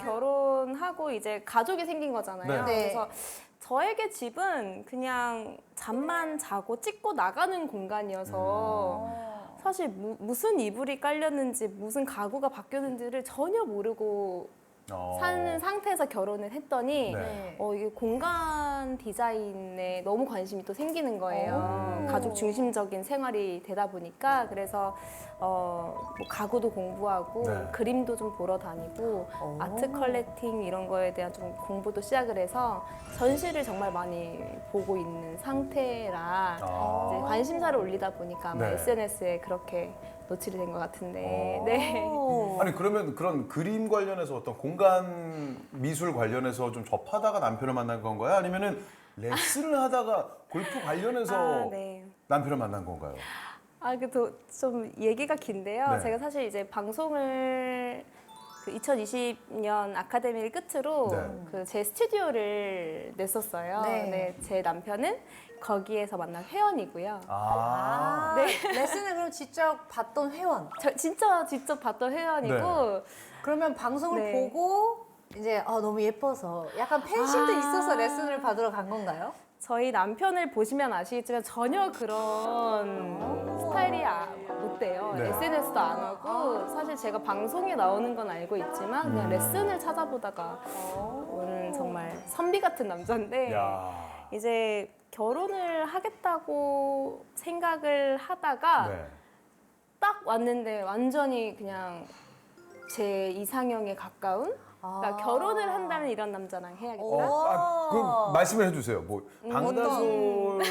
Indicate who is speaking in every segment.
Speaker 1: 결혼하고 이제 가족이 생긴 거잖아요.
Speaker 2: 네.
Speaker 1: 그래서 저에게 집은 그냥 잠만 자고 찍고 나가는 공간이어서 사실 무슨 이불이 깔렸는지 무슨 가구가 바뀌었는지를 전혀 모르고 사는 상태에서 결혼을 했더니
Speaker 2: 네.
Speaker 1: 이게 공간 디자인에 너무 관심이 또 생기는 거예요. 가족 중심적인 생활이 되다 보니까 그래서 뭐 가구도 공부하고
Speaker 2: 네.
Speaker 1: 그림도 좀 보러 다니고 아트 컬렉팅 이런 거에 대한 좀 공부도 시작을 해서 전시를 정말 많이 보고 있는 상태라 이제 관심사를 올리다 보니까 아마
Speaker 2: 네.
Speaker 1: SNS에 그렇게 노출이 된 것 같은데 네.
Speaker 2: 아니 그러면 그런 그림 관련해서 어떤 공간 미술 관련해서 좀 접하다가 남편을 만난 건가요? 아니면은 레슨을 하다가 골프 관련해서
Speaker 1: 네.
Speaker 2: 남편을 만난 건가요?
Speaker 1: 그래도 좀 얘기가 긴데요.
Speaker 2: 네.
Speaker 1: 제가 사실 이제 방송을 2020년 아카데미를 끝으로
Speaker 2: 네.
Speaker 1: 제 스튜디오를 냈었어요.
Speaker 3: 네.
Speaker 1: 네, 제 남편은 거기에서 만난 회원이고요.
Speaker 3: 네. 레슨을 그럼 직접 받던 회원.
Speaker 1: 저 진짜 직접 봤던 회원이고
Speaker 2: 네.
Speaker 3: 그러면 방송을
Speaker 1: 네.
Speaker 3: 보고 이제 너무 예뻐서 약간 팬심도 있어서 레슨을 받으러 간 건가요?
Speaker 1: 저희 남편을 보시면 아시겠지만 전혀 그런 스타일이 못 돼요.
Speaker 2: 네.
Speaker 1: SNS도 안 하고 사실 제가 방송에 나오는 건 알고 있지만 그냥 레슨을 찾아보다가 오늘 정말 선비 같은 남자인데
Speaker 2: 야.
Speaker 1: 이제 결혼을 하겠다고 생각을 하다가
Speaker 2: 네.
Speaker 1: 딱 왔는데 완전히 그냥 제 이상형에 가까운 그러니까 결혼을 한다면 이런 남자랑 해야겠다.
Speaker 2: 그럼 말씀을 해주세요. 뭐 방다솔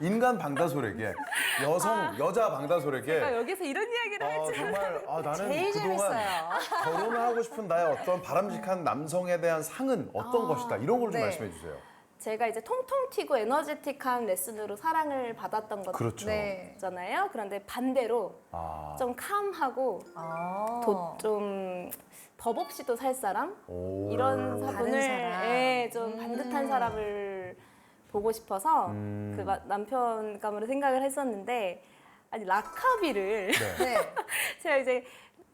Speaker 2: 인간 방다솔에게 여자 방다솔에게
Speaker 1: 그러니까 여기서 이런 이야기를 할지
Speaker 2: 정말 나는
Speaker 3: 제일
Speaker 2: 그동안
Speaker 3: 재밌어요.
Speaker 2: 결혼을 하고 싶은 나의 어떤 바람직한 남성에 대한 상은 어떤 것이다 이런 걸 좀
Speaker 3: 네.
Speaker 2: 말씀해 주세요.
Speaker 1: 제가 이제 통통 튀고 에너제틱한 레슨으로 사랑을 받았던
Speaker 2: 그렇죠.
Speaker 3: 네.
Speaker 1: 거잖아요. 그런데 반대로 좀 캄하고 좀 법 없이도 살 사람
Speaker 2: 오.
Speaker 1: 이런
Speaker 3: 다른
Speaker 1: 사분을
Speaker 3: 사람.
Speaker 1: 좀 반듯한 사람을 보고 싶어서 그 남편감으로 생각을 했었는데 아니 라카비를
Speaker 3: 네.
Speaker 1: 제가 이제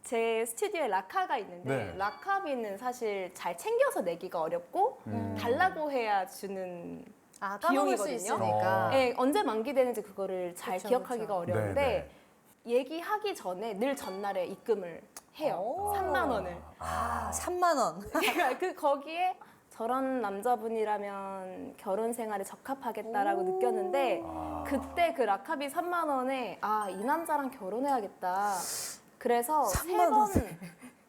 Speaker 1: 제 스튜디오에 라카가 있는데
Speaker 2: 네.
Speaker 1: 라카비는 사실 잘 챙겨서 내기가 어렵고 달라고 해야 주는
Speaker 3: 까먹을 수
Speaker 1: 비용이거든요.
Speaker 3: 있으니까.
Speaker 1: 네, 언제 만기되는지 그거를 잘
Speaker 3: 그쵸,
Speaker 1: 기억하기가
Speaker 3: 그쵸.
Speaker 1: 어려운데
Speaker 2: 네,
Speaker 1: 얘기하기 전에 늘 전날에 입금을 해요. 3만 원을.
Speaker 3: 3만 원.
Speaker 1: 그러니까 거기에 저런 남자분이라면 결혼 생활에 적합하겠다라고 느꼈는데 그때 그 라카비 3만 원에 이 남자랑 결혼해야겠다. 그래서
Speaker 3: 3만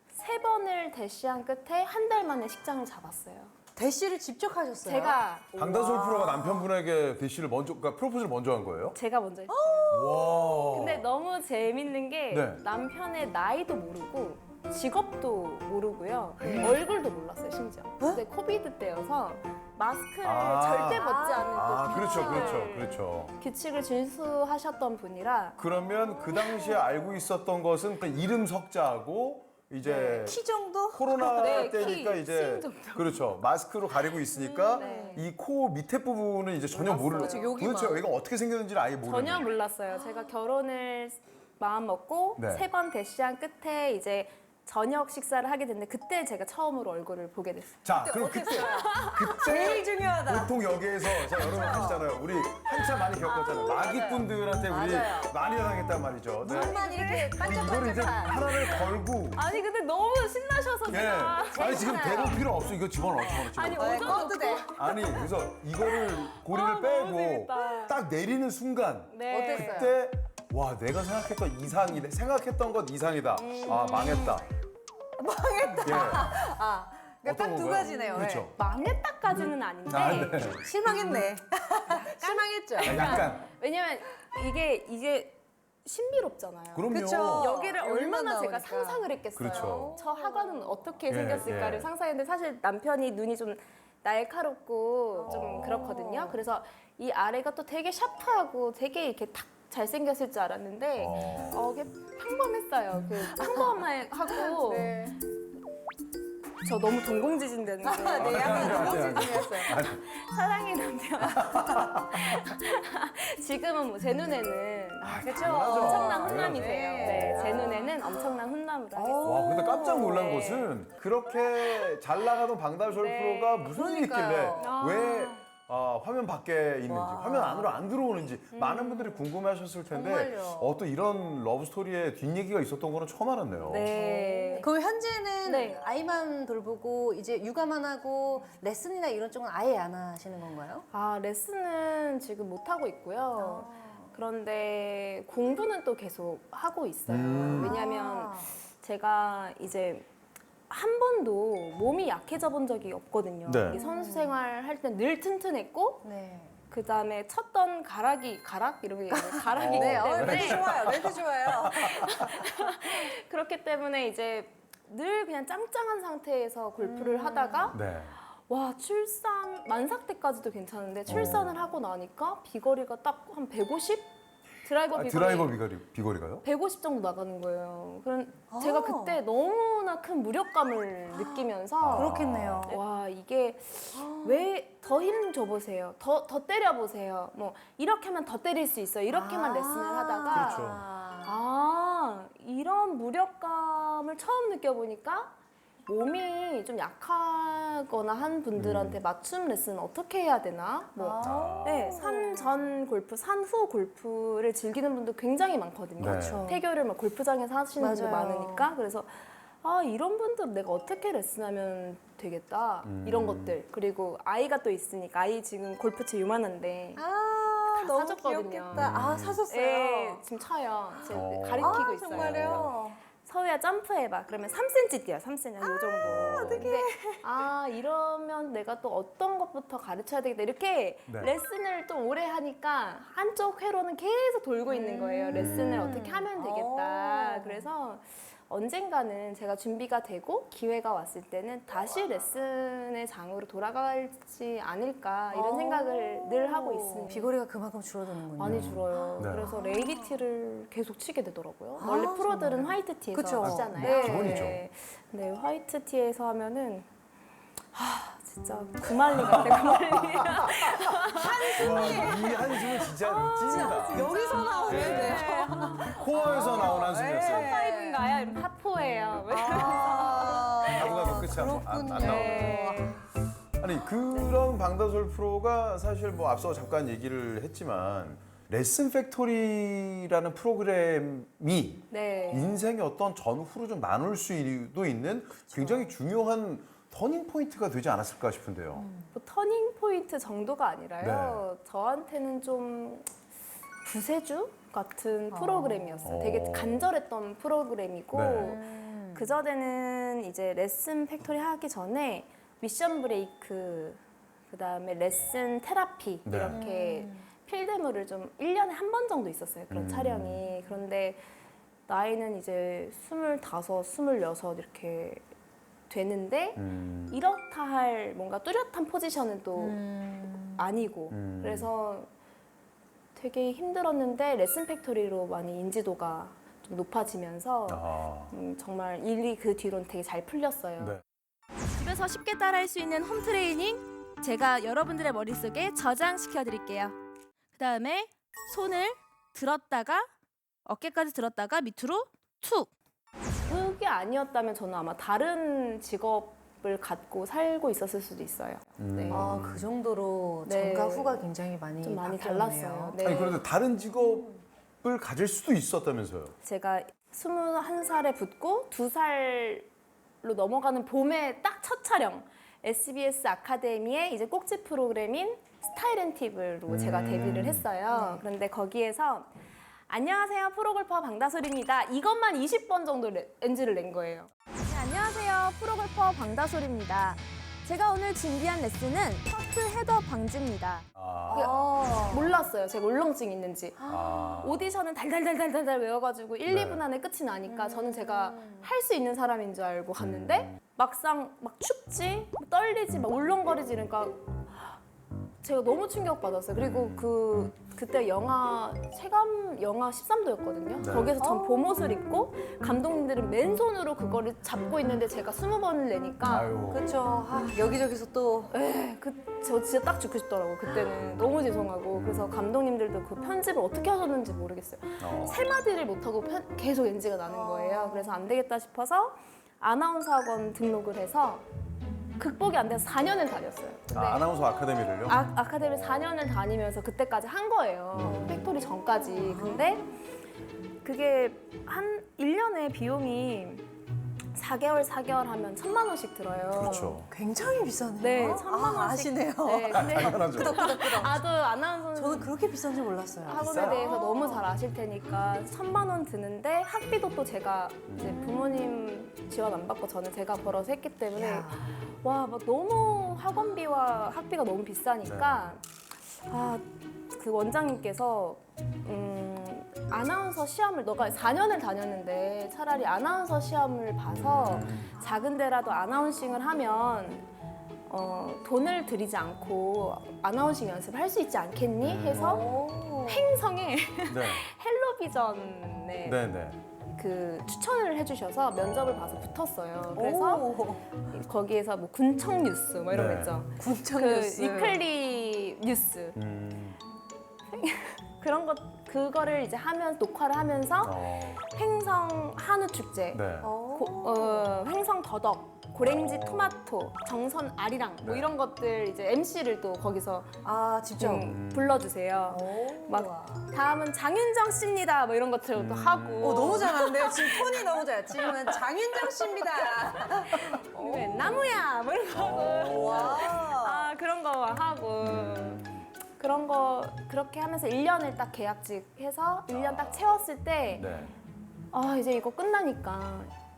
Speaker 1: 세 번을 대시한 끝에 한 달 만에 식장을 잡았어요.
Speaker 3: 대시를 직접 하셨어요?
Speaker 1: 제가
Speaker 2: 방다솔 프로가 남편분에게 대시를 먼저 그러니까 프로포즈를 먼저 한 거예요?
Speaker 1: 제가 먼저 했어요.
Speaker 2: 와.
Speaker 1: 근데 너무 재밌는 게
Speaker 2: 네.
Speaker 1: 남편의 나이도 모르고 직업도 모르고요. 얼굴도 몰랐어요, 심지어. 근데 코비드 때여서 마스크를 절대 벗지 않는 또
Speaker 2: 그렇죠.
Speaker 1: 규칙을 준수하셨던 분이라
Speaker 2: 그러면 그 당시에 알고 있었던 것은 그 이름 석자하고 이제
Speaker 3: 키 정도?
Speaker 2: 코로나
Speaker 1: 네,
Speaker 2: 때니까
Speaker 1: 키,
Speaker 2: 이제
Speaker 1: 키 정도.
Speaker 2: 그렇죠 마스크로 가리고 있으니까
Speaker 1: 네.
Speaker 2: 이 코 밑에 부분은 이제 전혀 모르는
Speaker 3: 그렇죠, 여기만.
Speaker 2: 도대체 얘가 어떻게 생겼는지를 아예 모르는
Speaker 1: 전혀 몰랐어요. 제가 결혼을 마음 먹고
Speaker 2: 네.
Speaker 1: 3번 대시한 끝에 이제 저녁 식사를 하게 됐는데 그때 제가 처음으로 얼굴을 보게 됐어요.
Speaker 2: 자 그럼 그때
Speaker 3: 제일 중요하다.
Speaker 2: 보통 여기에서 자 여러분 아시잖아요 우리 한참 많이 겪었잖아요 마기꾼들한테 우리
Speaker 3: 맞아요.
Speaker 2: 많이 당했단 말이죠 네.
Speaker 3: 눈만 이렇게
Speaker 2: 이거를 이제
Speaker 3: 반짝반짝한.
Speaker 2: 하나를 걸고
Speaker 1: 아니 근데 너무 신나셔서
Speaker 2: 예.
Speaker 1: 제가
Speaker 2: 아니 지금
Speaker 3: 재밌잖아요.
Speaker 2: 대볼 필요 없어 이거 집어넣어
Speaker 1: 아니
Speaker 3: 네,
Speaker 1: 어쩌
Speaker 3: 꺼도 돼.
Speaker 2: 아니 그래서 이거를 고리를
Speaker 1: 너무
Speaker 2: 빼고
Speaker 1: 재밌다.
Speaker 2: 딱 내리는 순간
Speaker 1: 네.
Speaker 3: 어땠어요?
Speaker 2: 그때 와 내가 생각했던 이상이네 생각했던 것 이상이다 망했다
Speaker 3: 그러니까
Speaker 2: 어떤
Speaker 3: 딱 두
Speaker 2: 건가요?
Speaker 3: 가지네요.
Speaker 2: 그렇죠
Speaker 1: 망했다까지는 아닌데
Speaker 2: 네.
Speaker 3: 네. 실망했네. 실망했죠.
Speaker 2: 약간
Speaker 1: 왜냐면 이게 신비롭잖아요.
Speaker 2: 그럼요
Speaker 3: 그쵸.
Speaker 1: 여기를 얼마나 제가
Speaker 3: 나오니까.
Speaker 1: 상상을 했겠어요.
Speaker 2: 그렇죠.
Speaker 1: 저 하관은 어떻게
Speaker 2: 예,
Speaker 1: 생겼을까를
Speaker 2: 예.
Speaker 1: 상상했는데 사실 남편이 눈이 좀 날카롭고 좀 그렇거든요. 그래서 이 아래가 또 되게 샤프하고 되게 이렇게 탁 잘생겼을 줄 알았는데 이게 평범했어요. 그 평범하고
Speaker 3: 네.
Speaker 1: 저 너무 동공지진 되는데
Speaker 3: 네, 약간
Speaker 2: 아니,
Speaker 3: 동공지 중이었어요.
Speaker 1: 사랑의 남편 지금은 뭐 제 눈에는
Speaker 3: 그렇죠.
Speaker 1: 엄청난
Speaker 2: 당연하죠.
Speaker 1: 훈남이세요. 네, 제 눈에는 엄청난 훈남으로 하겠습니다.
Speaker 2: 와, 근데 깜짝 놀란
Speaker 1: 네.
Speaker 2: 것은 그렇게 잘 나가던 방달솔
Speaker 1: 네.
Speaker 2: 프로가 무슨 일이 있길래
Speaker 3: 그러니까요.
Speaker 2: 왜 화면 밖에 있는지,
Speaker 3: 와.
Speaker 2: 화면 안으로 안 들어오는지 많은 분들이 궁금해하셨을 텐데
Speaker 3: 정말요.
Speaker 2: 또 이런 러브 스토리에 뒷얘기가 있었던 거는 처음 알았네요.
Speaker 1: 네.
Speaker 3: 그럼 현재는
Speaker 1: 네.
Speaker 3: 아이만 돌보고 이제 육아만 하고 레슨이나 이런 쪽은 아예 안 하시는 건가요?
Speaker 1: 아, 레슨은 지금 못 하고 있고요. 그런데 공부는 또 계속 하고 있어요. 왜냐하면 제가 이제 한 번도 몸이 약해져 본 적이 없거든요.
Speaker 2: 네.
Speaker 1: 이 선수 생활 할 때 늘 튼튼했고
Speaker 3: 네.
Speaker 1: 그 다음에 쳤던 가락 이런 게 가락이기
Speaker 3: 네,
Speaker 1: 때문에
Speaker 3: 멘트 좋아요. 멘트 좋아요.
Speaker 1: 그렇기 때문에 이제 늘 그냥 짱짱한 상태에서 골프를 하다가
Speaker 2: 네.
Speaker 1: 와 출산 만삭 때까지도 괜찮은데 출산을 하고 나니까 비거리가 딱 한 150 드라이버 비거리
Speaker 2: 드라이버 비거리가요?
Speaker 1: 150 정도 나가는 거예요. 그럼 제가 그때 너무나 큰 무력감을 느끼면서
Speaker 3: 그렇겠네요.
Speaker 1: 와 이게 왜 더 힘 줘보세요. 더 때려보세요. 뭐 이렇게 하면 더 때릴 수 있어요. 이렇게만 레슨을 하다가
Speaker 2: 그렇죠.
Speaker 1: 아 이런 무력감을 처음 느껴보니까 몸이 좀 약하거나 한 분들한테 맞춤 레슨 어떻게 해야 되나? 뭐 네, 산 전 골프, 산 후 골프를 즐기는 분들 굉장히 많거든요.
Speaker 2: 네. 그렇죠.
Speaker 1: 태교를 막 골프장에서 하시는 분들
Speaker 3: 맞아요.
Speaker 1: 많으니까 그래서 아 이런 분들 내가 어떻게 레슨하면 되겠다 이런 것들 그리고 아이가 또 있으니까 아이 지금 골프채 요만한데
Speaker 3: 아,
Speaker 1: 다
Speaker 3: 너무
Speaker 1: 사줬거든요.
Speaker 3: 귀엽겠다. 아, 사셨어요?
Speaker 1: 네, 지금 쳐요. 지금 가리키고
Speaker 3: 아,
Speaker 1: 있어요.
Speaker 3: 정말요?
Speaker 1: 서우야 점프해봐. 그러면 3cm 뛰어. 3cm 한 요 정도. 근데 이러면 내가 또 어떤 것부터 가르쳐야 되겠다. 이렇게
Speaker 2: 네.
Speaker 1: 레슨을 또 오래 하니까 한쪽 회로는 계속 돌고 있는 거예요. 레슨을 어떻게 하면 되겠다. 그래서 언젠가는 제가 준비가 되고 기회가 왔을 때는 다시 레슨의 장으로 돌아갈지 않을까 이런 생각을 늘 하고 있습니다.
Speaker 3: 비거리가 그만큼 줄어드는군요.
Speaker 1: 많이 줄어요.
Speaker 2: 네.
Speaker 1: 그래서 레이디티를 계속 치게 되더라고요. 원래
Speaker 3: 아,
Speaker 1: 프로들은
Speaker 3: 정말요?
Speaker 1: 화이트티에서
Speaker 3: 그쵸.
Speaker 1: 치잖아요.
Speaker 3: 네.
Speaker 2: 기본이죠.
Speaker 1: 네, 화이트티에서 하면은 진짜 구말리 같아, 구말리.
Speaker 2: 와, 이 한숨은 진짜 찐이다.
Speaker 3: 여기서 나오는데.
Speaker 2: 코어에서 나온 한숨이었어요.
Speaker 1: 파이브인가요? 이런 파포예요.
Speaker 2: 가도 끝이 안 나오네.
Speaker 1: 네.
Speaker 2: 아니 그런 방다솔 프로가 사실 뭐 앞서 잠깐 얘기를 했지만 레슨 팩토리라는 프로그램이
Speaker 1: 네.
Speaker 2: 인생의 어떤 전후로 좀 나눌 수도 있는 굉장히 중요한 터닝 포인트가 되지 않았을까 싶은데요.
Speaker 1: 뭐 터닝 포인트 정도가 아니라요.
Speaker 2: 네.
Speaker 1: 저한테는 좀 구세주 같은 프로그램이었어요. 되게 간절했던 프로그램이고
Speaker 2: 네.
Speaker 1: 그 전에는 이제 레슨 팩토리 하기 전에 미션 브레이크 그다음에 레슨 테라피
Speaker 2: 네.
Speaker 1: 이렇게 필드물을 좀 1년에 한 번 정도 있었어요. 그런 촬영이. 그런데 나이는 이제 25, 26 이렇게 되는데 이렇다 할 뭔가 뚜렷한 포지션은 또 아니고 그래서 되게 힘들었는데 레슨 팩토리로 많이 인지도가 좀 높아지면서
Speaker 2: 아,
Speaker 1: 정말 일이 그 뒤로는 되게 잘 풀렸어요.
Speaker 2: 네.
Speaker 1: 집에서 쉽게 따라할 수 있는 홈 트레이닝 제가 여러분들의 머릿속에 저장시켜 드릴게요. 그 다음에 손을 들었다가 어깨까지 들었다가 밑으로 툭. 그게 아니었다면 저는 아마 다른 직업을 갖고 살고 있었을 수도 있어요. 네.
Speaker 3: 아, 그 정도로
Speaker 1: 네.
Speaker 3: 전과 후가 굉장히 많이
Speaker 1: 좀 많이
Speaker 3: 바뀌었네요.
Speaker 1: 달랐어요. 네.
Speaker 2: 아니 그런데 다른 직업을 가질 수도 있었다면서요?
Speaker 1: 제가 21살에 붙고 2살로 넘어가는 봄에 딱 첫 촬영 SBS 아카데미의 이제 꼭지 프로그램인 스타일 앤 팁으로 제가 데뷔를 했어요. 그런데 거기에서 안녕하세요 프로골퍼 방다솔입니다. 이것만 20번 정도 NG를 낸 거예요. 네, 안녕하세요 프로골퍼 방다솔입니다. 제가 오늘 준비한 레슨은 커트 헤더 방지입니다. 몰랐어요. 제가 울렁증 있는지. 오디션은 달달달달달 외워가지고 1,
Speaker 2: 네.
Speaker 1: 2분 안에 끝이 나니까 저는 제가 할 수 있는 사람인 줄 알고 갔는데 막상 막 춥지, 떨리지, 막 울렁거리지 그러니까 제가 너무 충격받았어요. 그리고 그 그때 체감 영하 13도였거든요.
Speaker 2: 네.
Speaker 1: 거기서 전 봄옷을 입고 감독님들은 맨손으로 그거를 잡고 있는데 제가 20번을 내니까
Speaker 2: 아유.
Speaker 3: 그렇죠. 여기저기서 또
Speaker 1: 저 진짜 딱 죽고 싶더라고요. 그때는 너무 죄송하고 그래서 감독님들도 그 편집을 어떻게 하셨는지 모르겠어요. 세 마디를 못하고 계속 NG가 나는 거예요. 그래서 안 되겠다 싶어서 아나운서 학원 등록을 해서 극복이 안 돼서 4년을 다녔어요. 근데
Speaker 2: 아나운서 아카데미를요?
Speaker 1: 아카데미 4년을 다니면서 그때까지 한 거예요. 팩토리 전까지. 근데 그게 한 1년에 비용이 4개월 하면 1,000만 원씩 들어요.
Speaker 2: 그렇죠.
Speaker 3: 굉장히 비싸네요.
Speaker 1: 네, 1,000만 원씩.
Speaker 3: 아시네요.
Speaker 1: 네, 근데
Speaker 2: 당연하죠.
Speaker 1: 아도 아나운서는
Speaker 3: 저는 그렇게 비싼지 몰랐어요.
Speaker 1: 학원에
Speaker 2: 비싸요.
Speaker 1: 대해서 너무 잘 아실 테니까 1,000만 원 드는데 학비도 또 제가 이제 부모님 지원 안 받고 저는 제가 벌어서 했기 때문에
Speaker 3: 야.
Speaker 1: 와, 막 너무 학원비와 학비가 너무 비싸니까 그 원장님께서 아나운서 시험을 너가 4년을 다녔는데 차라리 아나운서 시험을 봐서 작은 데라도 아나운싱을 하면 돈을 들이지 않고 아나운싱 연습을 할 수 있지 않겠니? 해서
Speaker 3: 오.
Speaker 1: 횡성에
Speaker 2: 네.
Speaker 1: 헬로비전에
Speaker 2: 네네.
Speaker 1: 그 추천을 해주셔서 면접을 봐서 붙었어요. 그래서
Speaker 3: 오.
Speaker 1: 거기에서 뭐 군청 뉴스 뭐 이런
Speaker 2: 네.
Speaker 1: 거 있죠.
Speaker 3: 군청
Speaker 1: 그
Speaker 3: 뉴스.
Speaker 1: 위클리 뉴스 그런 것 그거를 이제 하면 녹화를 하면서 횡성 한우 축제,
Speaker 2: 네.
Speaker 1: 횡성 더덕, 고랭지 토마토, 정선 아리랑 뭐
Speaker 2: 네.
Speaker 1: 이런 것들 이제 MC를 또 거기서
Speaker 3: 아 직접.
Speaker 1: 불러주세요.
Speaker 3: 오.
Speaker 1: 막 다음은 장윤정 씨입니다. 뭐 이런 것들도 또 하고.
Speaker 3: 너무 잘하는데요. 지금 톤이 너무 좋아요. 지금은 장윤정 씨입니다.
Speaker 1: 네, 나무야 뭐 이런 거 하고.
Speaker 3: 와.
Speaker 1: 그런 거 하고. 그런 거 그렇게 하면서 1년을 딱 계약직 해서 1년 딱 채웠을 때
Speaker 2: 네.
Speaker 1: 이제 이거 끝나니까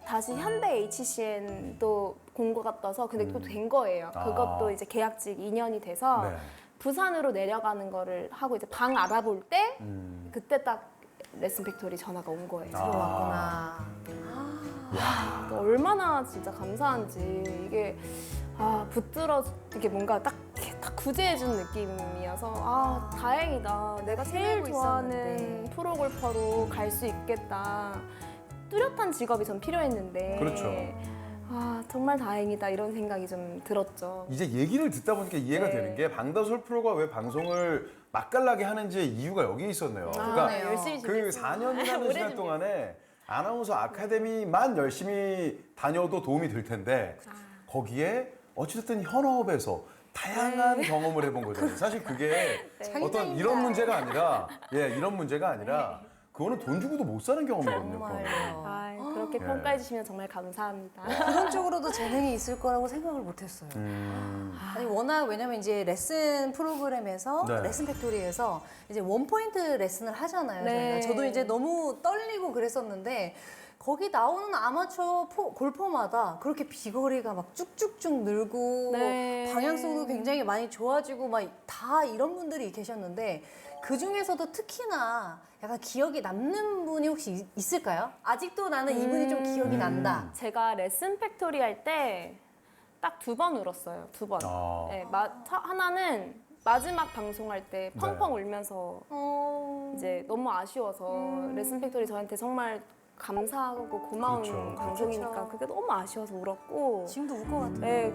Speaker 1: 다시 현대 HCN 또 공고가 떠서 근데 또 된 거예요. 그것도 이제 계약직 2년이 돼서
Speaker 2: 네.
Speaker 1: 부산으로 내려가는 거를 하고 이제 방 알아볼 때 그때 딱 레슨 팩토리 전화가 온 거예요.
Speaker 3: 들어왔구나.
Speaker 1: 그러니까 얼마나 진짜 감사한지 이게 붙들어 이게 뭔가 딱 구제해준 느낌이어서 다행이다. 내가 제일
Speaker 3: 기다리고
Speaker 1: 좋아하는
Speaker 3: 있었는데.
Speaker 1: 프로골퍼로 갈 수 있겠다. 뚜렷한 직업이 전 필요했는데.
Speaker 2: 그렇죠.
Speaker 1: 정말 다행이다 이런 생각이 좀 들었죠.
Speaker 2: 이제 얘기를 듣다 보니까 이해가
Speaker 1: 네.
Speaker 2: 되는 게 방다솔 프로가 왜 방송을 맛깔나게 하는지의 이유가 여기 있었네요. 그러니까
Speaker 3: 네.
Speaker 1: 열심히
Speaker 2: 그
Speaker 1: 준비했습니다.
Speaker 2: 4년이라는
Speaker 1: 오래
Speaker 2: 시간 동안에 아나운서 아카데미만 열심히 다녀도 도움이 될 텐데 거기에 어찌됐든 현업에서 다양한 경험을 해본 거잖아요. 사실 그게 어떤 이런 문제가 아니라 이런 문제가 아니라 그거는 돈 주고도 못 사는 경험이거든요.
Speaker 3: 정말요.
Speaker 1: 그렇게
Speaker 2: 네.
Speaker 1: 평가해 주시면 정말 감사합니다.
Speaker 3: 그런 쪽으로도 재능이 있을 거라고 생각을 못했어요. 아니 워낙 왜냐면 이제 레슨 프로그램에서
Speaker 2: 네.
Speaker 3: 레슨 팩토리에서 이제 원포인트 레슨을 하잖아요.
Speaker 1: 네.
Speaker 3: 저희가. 저도 이제 너무 떨리고 그랬었는데 거기 나오는 아마추어 골퍼마다 그렇게 비거리가 막 쭉쭉쭉 늘고
Speaker 1: 네.
Speaker 3: 방향성도 굉장히 많이 좋아지고 막 다 이런 분들이 계셨는데 그 중에서도 특히나 약간 기억에 남는 분이 혹시 있을까요? 아직도 나는 이분이 좀 기억이 난다.
Speaker 1: 제가 레슨 팩토리 할 때 딱 2번 울었어요. 2번. 네, 하나는 마지막 방송할 때 펑펑 울면서 이제 너무 아쉬워서 레슨 팩토리 저한테 정말 감사하고 고마운
Speaker 2: 그렇죠.
Speaker 1: 방송이니까
Speaker 3: 그렇죠.
Speaker 1: 그게 너무 아쉬워서 울었고
Speaker 3: 지금도 울 것 같아요.
Speaker 1: 네,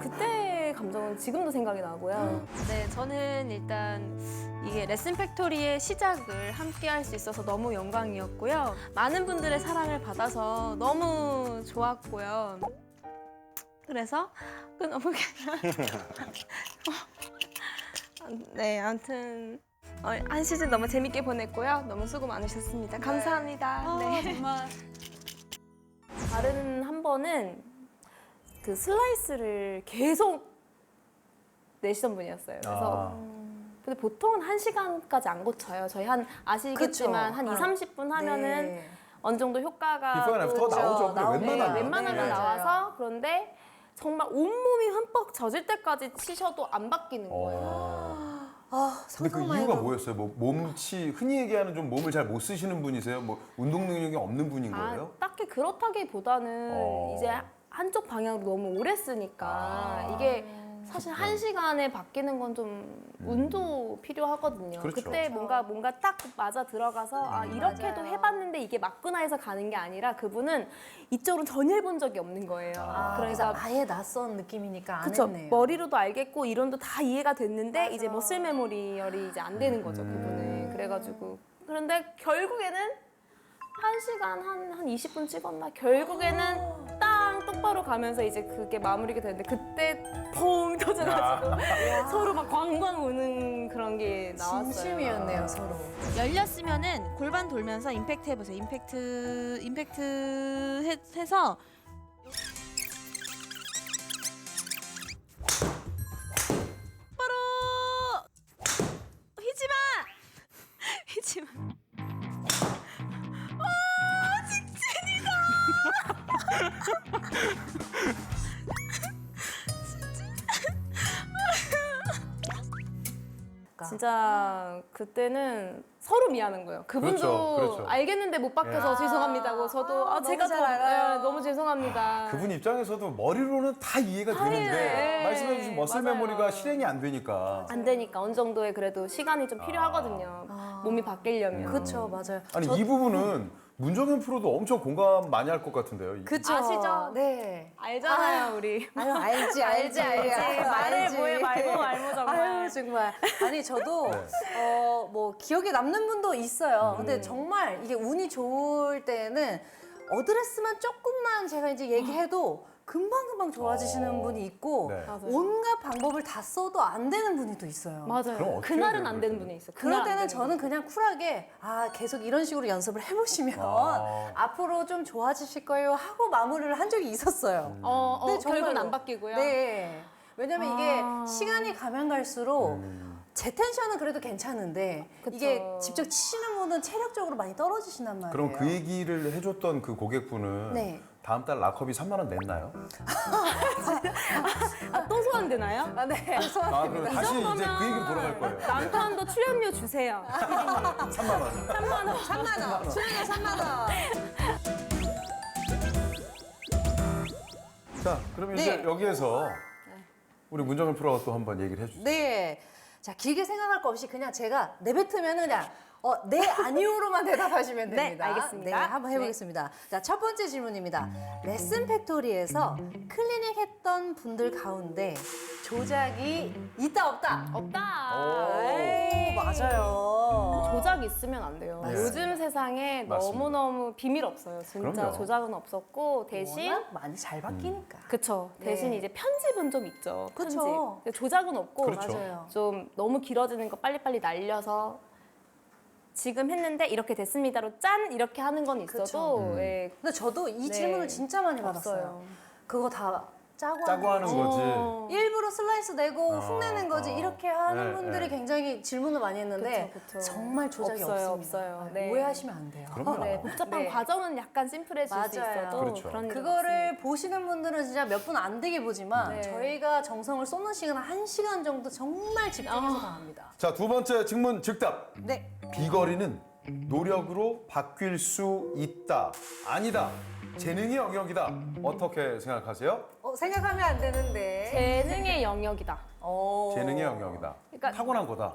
Speaker 1: 그때 감정은 지금도 생각이 나고요.
Speaker 4: 네, 저는 일단 이게 레슨 팩토리의 시작을 함께 할 수 있어서 너무 영광이었고요. 많은 분들의 사랑을 받아서 너무 좋았고요. 그래서 끊어보겠다. 네, 아무튼 한 시즌 너무 재밌게 보냈고요. 너무 수고 많으셨습니다. 감사합니다. 네.
Speaker 3: 정말.
Speaker 1: 다른 한 번은 그 슬라이스를 계속 내시던 분이었어요. 그래서 근데 보통은 1시간까지 안 고쳐요. 저희 아시겠지만
Speaker 3: 그쵸.
Speaker 1: 한 2, 30분 하면은
Speaker 3: 네.
Speaker 1: 어느 정도 효과가
Speaker 2: 비포 앤 애프터가 나오죠. 그게
Speaker 3: 나오네.
Speaker 2: 웬만하면.
Speaker 1: 웬만하면
Speaker 3: 네, 맞아요.
Speaker 1: 나와서 그런데 정말 온몸이 흠뻑 젖을 때까지 치셔도 안 바뀌는 거예요.
Speaker 2: 근데 그
Speaker 3: 상상만
Speaker 2: 이유가
Speaker 3: 해도.
Speaker 2: 뭐였어요? 뭐 몸치 흔히 얘기하는 좀 몸을 잘 못 쓰시는 분이세요? 뭐 운동 능력이 없는 분인 거예요?
Speaker 1: 딱히 그렇다기보다는 이제 한쪽 방향으로 너무 오래 쓰니까 이게 사실 1시간에 바뀌는 건 좀 운도 필요하거든요.
Speaker 2: 그렇죠.
Speaker 1: 그때 뭔가 딱 맞아 들어가서 아 이렇게도
Speaker 3: 맞아요.
Speaker 1: 해봤는데 이게 맞구나 해서 가는 게 아니라 그분은 이쪽으로 전혀 해본 적이 없는 거예요.
Speaker 3: 그래서
Speaker 1: 그러니까
Speaker 3: 아예 낯선 느낌이니까 안
Speaker 1: 그쵸.
Speaker 3: 했네요.
Speaker 1: 머리로도 알겠고 이론도 다 이해가 됐는데
Speaker 3: 맞아.
Speaker 1: 이제 머슬 메모리열이 이제 안 되는 거죠, 그분은. 그래가지고 그런데 결국에는 1시간 한 20분 찍었나? 결국에는 땅 똑바로 가면서 이제 그게 마무리가 됐는데 그때 펑 터져가지고 서로 막 광광 우는 그런 게 나왔어요.
Speaker 3: 진심이었네요, 서로.
Speaker 4: 열렸으면은 골반 돌면서 임팩트 해보세요. 임팩트 해서 바로 휘지 마. 휘지 마.
Speaker 1: 진짜 그때는 서로 미안한 거예요. 그분도
Speaker 2: 그렇죠.
Speaker 1: 알겠는데 못 박혀서
Speaker 2: 예.
Speaker 1: 죄송합니다고 저도
Speaker 3: 너무
Speaker 1: 제가
Speaker 3: 잘 알아요.
Speaker 1: 예, 너무 죄송합니다.
Speaker 2: 그분 입장에서도 머리로는 다 이해가 되는데
Speaker 1: 네.
Speaker 2: 말씀해주신 머슬
Speaker 1: 맞아요.
Speaker 2: 메모리가 실행이 안 되니까.
Speaker 1: 안 되니까 어느 정도의 그래도 시간이 좀 필요하거든요. 몸이 바뀌려면.
Speaker 3: 그쵸, 맞아요.
Speaker 2: 아니 이 부분은 문정현 프로도 엄청 공감 많이 할 것 같은데요.
Speaker 3: 그쵸.
Speaker 1: 아시죠?
Speaker 3: 네.
Speaker 1: 알잖아요, 우리.
Speaker 3: 아유, 알지.
Speaker 1: 말해 뭐해 말모 정말.
Speaker 3: 아유, 정말. 아니, 저도,
Speaker 2: 네.
Speaker 3: 뭐, 기억에 남는 분도 있어요. 근데 정말 이게 운이 좋을 때는 어드레스만 조금만 제가 이제 얘기해도 금방금방 좋아지시는 분이 있고,
Speaker 2: 네.
Speaker 1: 맞아요.
Speaker 3: 온갖 방법을 다 써도 안 되는 분이 또 있어요.
Speaker 2: 그럼
Speaker 1: 맞아요.
Speaker 2: 어떻게
Speaker 1: 그날은
Speaker 2: 해야
Speaker 1: 안
Speaker 2: 돼요,
Speaker 1: 되는
Speaker 2: 그럴
Speaker 1: 분이 있어요.
Speaker 3: 그럴
Speaker 1: 그날 안
Speaker 3: 때는
Speaker 1: 되는
Speaker 3: 저는 그냥 쿨하게 계속 이런 식으로 연습을 해보시면
Speaker 2: 아.
Speaker 3: 앞으로 좀 좋아지실 거예요 하고 마무리를 한 적이 있었어요.
Speaker 1: 네,
Speaker 3: 정말로.
Speaker 1: 결국은 안 바뀌고요.
Speaker 3: 네. 왜냐면
Speaker 1: 아.
Speaker 3: 이게 시간이 가면 갈수록 제 텐션은 그래도 괜찮은데
Speaker 1: 그쵸.
Speaker 3: 이게 직접 치시는 분은 체력적으로 많이 떨어지신단 말이에요.
Speaker 2: 그럼 그 얘기를 해줬던 그 고객분은
Speaker 3: 네.
Speaker 2: 다음 달 락커비 3만 원 냈나요?
Speaker 1: 또 소환되나요?
Speaker 3: 아, 네.
Speaker 2: 아, 그럼 다시 이제 그 얘기로 돌아갈 거예요.
Speaker 1: 남편도 출연료 주세요.
Speaker 2: 3만 원.
Speaker 3: 3만 원. 출연료 3만 원.
Speaker 2: 자, 그럼 이제
Speaker 3: 네.
Speaker 2: 여기에서 우리 문정현 프로가 또 한번 얘기를 해주세요.
Speaker 3: 네. 자, 길게 생각할 거 없이 그냥 제가 내뱉으면 그냥 네, 아니오로만 대답하시면
Speaker 1: 네,
Speaker 3: 됩니다.
Speaker 1: 알겠습니다.
Speaker 3: 네, 한번 해보겠습니다. 자, 첫 번째 질문입니다. 레슨 팩토리에서 클리닉 했던 분들 가운데 조작이 있다, 없다?
Speaker 1: 없다.
Speaker 3: 에이, 맞아요.
Speaker 1: 조작 있으면 안 돼요.
Speaker 2: 네.
Speaker 1: 요즘 세상에
Speaker 2: 맞습니다.
Speaker 1: 너무너무 비밀 없어요. 진짜
Speaker 2: 그럼요.
Speaker 1: 조작은 없었고 대신
Speaker 3: 워낙 많이 잘 바뀌니까.
Speaker 1: 그쵸. 대신
Speaker 3: 네.
Speaker 1: 이제 편집은 좀 있죠.
Speaker 3: 그쵸.
Speaker 1: 편집. 근데 조작은 없고
Speaker 2: 그렇죠.
Speaker 3: 맞아요.
Speaker 1: 좀 너무 길어지는 거 빨리빨리 날려서 지금 했는데 이렇게 됐습니다로 짠 이렇게 하는 건 있어도 예,
Speaker 3: 근데 저도 이
Speaker 1: 네.
Speaker 3: 질문을 진짜 많이 받았어요.
Speaker 1: 없어요.
Speaker 3: 그거 다 짜고
Speaker 2: 짜고 하는 거지.
Speaker 3: 일부러 슬라이스 내고
Speaker 2: 아,
Speaker 3: 훅내는 거지 이렇게 하는
Speaker 2: 네,
Speaker 3: 분들이
Speaker 2: 네.
Speaker 3: 굉장히 질문을 많이 했는데
Speaker 1: 그쵸, 그쵸.
Speaker 3: 정말 조작이
Speaker 1: 없어요,
Speaker 3: 없습니다.
Speaker 1: 없어요. 네.
Speaker 3: 오해하시면 안 돼요.
Speaker 2: 그럼요.
Speaker 1: 네, 복잡한
Speaker 3: 네.
Speaker 1: 과정은 약간 심플해질 수
Speaker 3: 맞아요.
Speaker 1: 있어도
Speaker 2: 그렇죠.
Speaker 1: 그런 일은
Speaker 3: 그거를 보시는 분들은 진짜 몇 분 안 되게 보지만
Speaker 1: 네.
Speaker 3: 저희가 정성을 쏟는 시간은 1시간 정도 정말 집중해서 당합니다.
Speaker 2: 자, 두 번째 증문 즉답.
Speaker 3: 네.
Speaker 2: 비거리는 노력으로 바뀔 수 있다. 아니다. 재능의 영역이다. 어떻게 생각하세요?
Speaker 3: 생각하면 안 되는데.
Speaker 1: 재능의 영역이다.
Speaker 2: 재능의 영역이다.
Speaker 1: 그러니까
Speaker 2: 타고난 거다.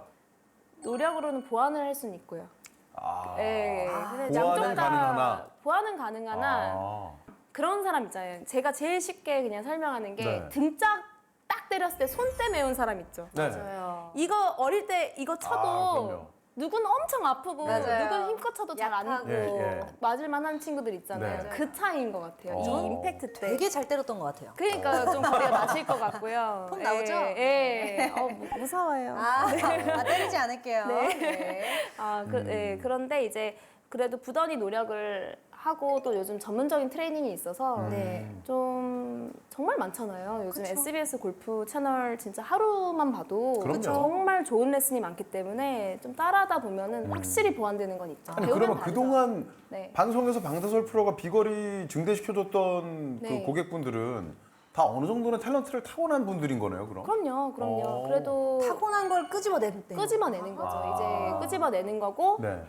Speaker 1: 노력으로는 보완을 할 수는 있고요.
Speaker 2: 아.
Speaker 1: 네, 근데
Speaker 2: 보완은
Speaker 1: 양쪽 다
Speaker 2: 가능하나?
Speaker 1: 보완은 가능하나
Speaker 2: 아.
Speaker 1: 그런 사람 있잖아요. 제가 제일 쉽게 그냥 설명하는 게
Speaker 2: 네.
Speaker 1: 등짝 딱 때렸을 때 손때 매운 사람 있죠.
Speaker 2: 네.
Speaker 3: 맞아요.
Speaker 1: 이거 어릴 때 이거 쳐도
Speaker 2: 그럼요.
Speaker 1: 누구는 엄청 아프고
Speaker 3: 맞아요.
Speaker 1: 누구는 힘껏 쳐도 잘 안
Speaker 3: 약하고.
Speaker 2: 예, 예.
Speaker 1: 맞을 만한 친구들 있잖아요.
Speaker 2: 네.
Speaker 1: 그 차이인 것 같아요. 이
Speaker 2: 어.
Speaker 1: 임팩트 때.
Speaker 3: 되게 잘 때렸던 것 같아요.
Speaker 1: 그러니까 좀 거리가 맞을 것 같고요.
Speaker 3: 폼 나오죠?
Speaker 1: 예. 무서워요.
Speaker 3: 때리지 않을게요. 네.
Speaker 1: 그런데 이제 그래도 부단히 노력을 하고 또 요즘 전문적인 트레이닝이 있어서
Speaker 3: 네.
Speaker 1: 좀 정말 많잖아요. 요즘
Speaker 3: 그쵸.
Speaker 1: SBS 골프 채널 진짜 하루만 봐도
Speaker 2: 그럼요.
Speaker 1: 정말 좋은 레슨이 많기 때문에 좀 따라하다 보면은 확실히 보완되는 건 있죠.
Speaker 2: 아니
Speaker 1: 배우면
Speaker 2: 그러면
Speaker 1: 다르죠.
Speaker 2: 그동안
Speaker 1: 네.
Speaker 2: 방송에서 방다솔 프로가 비거리 증대시켜줬던
Speaker 1: 네.
Speaker 2: 그 고객분들은 다 어느 정도는 탤런트를 타고난 분들인 거네요, 그럼?
Speaker 1: 그럼요. 그래도
Speaker 3: 타고난 걸 끄집어내는
Speaker 1: 끄집어내는 거죠.
Speaker 2: 아.
Speaker 1: 이제 끄집어내는 거고
Speaker 2: 네.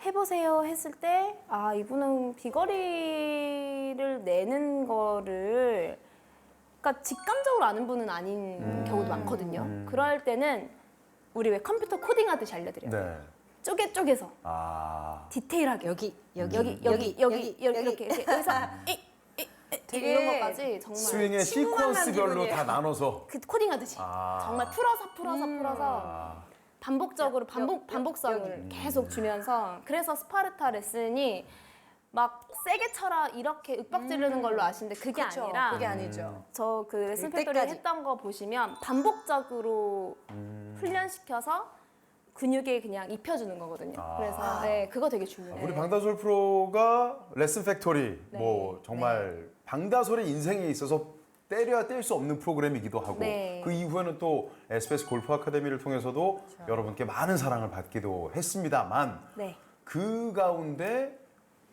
Speaker 1: 해보세요 했을 때 이분은 비거리를 내는 거를 그러니까 직감적으로 아는 분은 아닌 경우도 많거든요. 그럴 때는 우리 왜 컴퓨터 코딩하듯이 알려드려요.
Speaker 2: 네.
Speaker 1: 쪼개서
Speaker 2: 아.
Speaker 1: 디테일하게
Speaker 3: 여기
Speaker 1: 여기 이렇게 여기서
Speaker 3: 되게
Speaker 1: 이런 것까지 정말
Speaker 2: 스윙의
Speaker 3: 친구만 난
Speaker 2: 시퀀스별로
Speaker 3: 기분이에요.
Speaker 2: 다 나눠서.
Speaker 1: 그 코딩하듯이
Speaker 2: 아.
Speaker 1: 정말 풀어서
Speaker 2: 아.
Speaker 1: 반복적으로 반복성을 계속 주면서 그래서 스파르타 레슨이 막 세게 쳐라 이렇게 윽박 지르는 걸로 아시는데 그게
Speaker 3: 그쵸,
Speaker 1: 아니라
Speaker 3: 그게 아니죠.
Speaker 1: 저 그 레슨
Speaker 3: 될
Speaker 1: 팩토리
Speaker 3: 때까지.
Speaker 1: 했던 거 보시면 반복적으로 훈련시켜서 근육에 그냥 입혀주는 거거든요.
Speaker 2: 아.
Speaker 1: 그래서 네, 그거 되게 중요해요.
Speaker 2: 우리 방다솔 프로가 레슨 팩토리
Speaker 1: 네.
Speaker 2: 뭐 정말 방다솔의 인생에 있어서 때려야 뗄 수 없는 프로그램이기도 하고
Speaker 1: 네.
Speaker 2: 그 이후에는 또 SBS 골프 아카데미를 통해서도 여러분께 많은 사랑을 받기도 했습니다만
Speaker 1: 네.
Speaker 2: 그 가운데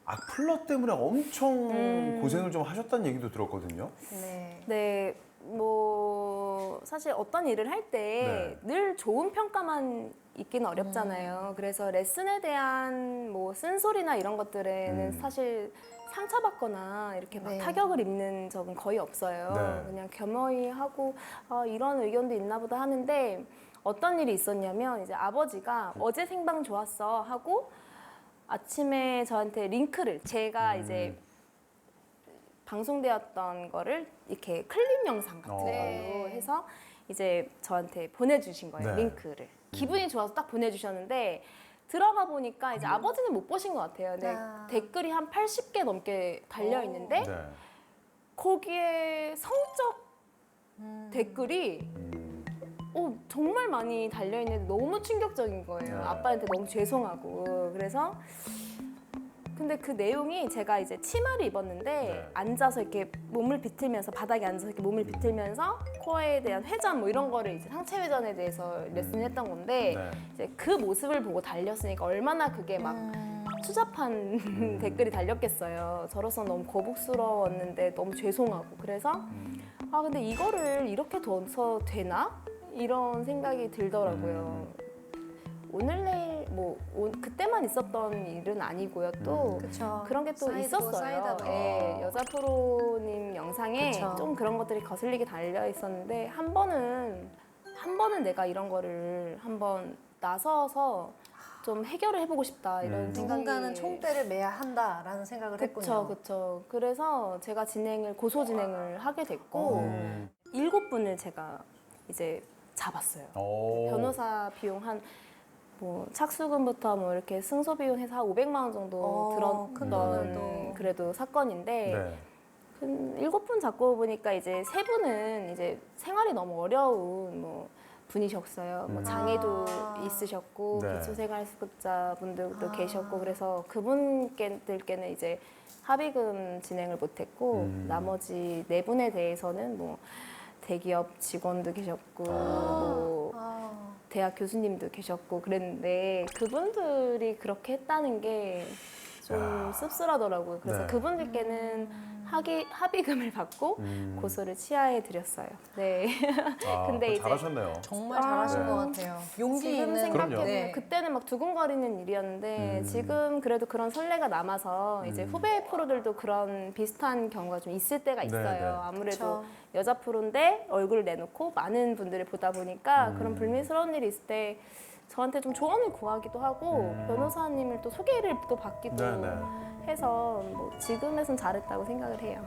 Speaker 2: 악플러 때문에 엄청 고생을 좀 하셨다는 얘기도 들었거든요.
Speaker 3: 네.
Speaker 1: 네, 뭐 사실 어떤 일을 할 때 늘 좋은 평가만 있기는 어렵잖아요. 그래서 레슨에 대한 뭐 쓴소리나 이런 것들에는 사실 상처받거나 이렇게 막
Speaker 3: 네.
Speaker 1: 타격을 입는 적은 거의 없어요.
Speaker 2: 네.
Speaker 1: 그냥 겸허히 하고 이런 의견도 있나 보다 하는데 어떤 일이 있었냐면 이제 아버지가 어제 생방 좋았어 하고 아침에 저한테 링크를 제가 이제 방송되었던 거를 이렇게 클립 영상 같은 걸로
Speaker 3: 네.
Speaker 1: 해서 이제 저한테 보내주신 거예요,
Speaker 2: 네.
Speaker 1: 링크를. 기분이 좋아서 딱 보내주셨는데 들어가 보니까 이제 아버지는 못 보신 것 같아요. 근데
Speaker 3: 아.
Speaker 1: 댓글이 한 80개 넘게 달려 있는데
Speaker 2: 네.
Speaker 1: 거기에 성적 댓글이 정말 많이 달려 있는데 너무 충격적인 거예요.
Speaker 2: 네.
Speaker 1: 아빠한테 너무 죄송하고 그래서 근데 그 내용이 제가 이제 치마를 입었는데
Speaker 2: 네.
Speaker 1: 앉아서 이렇게 몸을 비틀면서 바닥에 앉아서 이렇게 몸을 비틀면서 코어에 대한 회전 뭐 이런 거를 이제 상체 회전에 대해서 레슨을 했던 건데
Speaker 2: 네.
Speaker 1: 이제 그 모습을 보고 달렸으니까 얼마나 그게 막 추잡한 댓글이 달렸겠어요. 저로서 너무 거북스러웠는데 너무 죄송하고 그래서 근데 이거를 이렇게 둬서 되나? 이런 생각이 들더라고요. 오늘 내일 뭐 그때만 있었던 일은 아니고요. 또
Speaker 3: 그쵸.
Speaker 1: 그런 게 또
Speaker 3: 쌓이고
Speaker 1: 있었어요.
Speaker 3: 쌓이다 보니.
Speaker 1: 예, 여자 프로님 영상에
Speaker 3: 그쵸.
Speaker 1: 좀 그런 것들이 거슬리게 달려 있었는데 한 번은 내가 이런 거를 한번 나서서 좀 해결을 해보고 싶다 이런 생각이.
Speaker 3: 누군가는 총대를 매야 한다라는 생각을
Speaker 1: 그쵸,
Speaker 3: 했군요.
Speaker 1: 그쵸. 그래서 제가 고소 진행을 하게 됐고, 7분을 제가 이제 잡았어요. 변호사 비용 뭐 착수금부터 뭐 이렇게 승소 비용 해서 한 500만 원 정도
Speaker 3: 큰 돈을
Speaker 1: 들었던
Speaker 3: 또.
Speaker 1: 그래도 사건인데,
Speaker 2: 네.
Speaker 1: 7분 잡고 보니까 이제 3분은 이제 생활이 너무 어려운 뭐 분이셨어요. 뭐 장애도 있으셨고
Speaker 2: 네.
Speaker 1: 기초생활수급자분들도 계셨고 그래서 그분들께는 이제 합의금 진행을 못했고 나머지 4분에 대해서는 뭐 대기업 직원도 계셨고 뭐 대학 교수님도 계셨고 그랬는데 그분들이 그렇게 했다는 게 좀 씁쓸하더라고요. 그래서
Speaker 2: 네.
Speaker 1: 그분들께는 합의금을 받고 고소를 취하해 드렸어요. 네. 근데 이제
Speaker 2: 잘하셨네요.
Speaker 3: 정말 잘하신
Speaker 2: 네.
Speaker 3: 것 같아요. 용기
Speaker 1: 지금
Speaker 3: 있는
Speaker 1: 생각해보면
Speaker 3: 네.
Speaker 1: 그때는 막 두근거리는 일이었는데 지금 그래도 그런 선례가 남아서 이제 후배 프로들도 그런 비슷한 경우가 좀 있을 때가 있어요.
Speaker 2: 네, 네.
Speaker 1: 아무래도
Speaker 3: 그쵸.
Speaker 1: 여자 프로인데 얼굴을 내놓고 많은 분들을 보다 보니까 그런 불미스러운 일이 있을 때 저한테 좀 조언을 구하기도 하고 변호사님을 또 소개를 또 받기도
Speaker 2: 네, 네.
Speaker 1: 해서 뭐 지금에선 잘했다고 생각을 해요.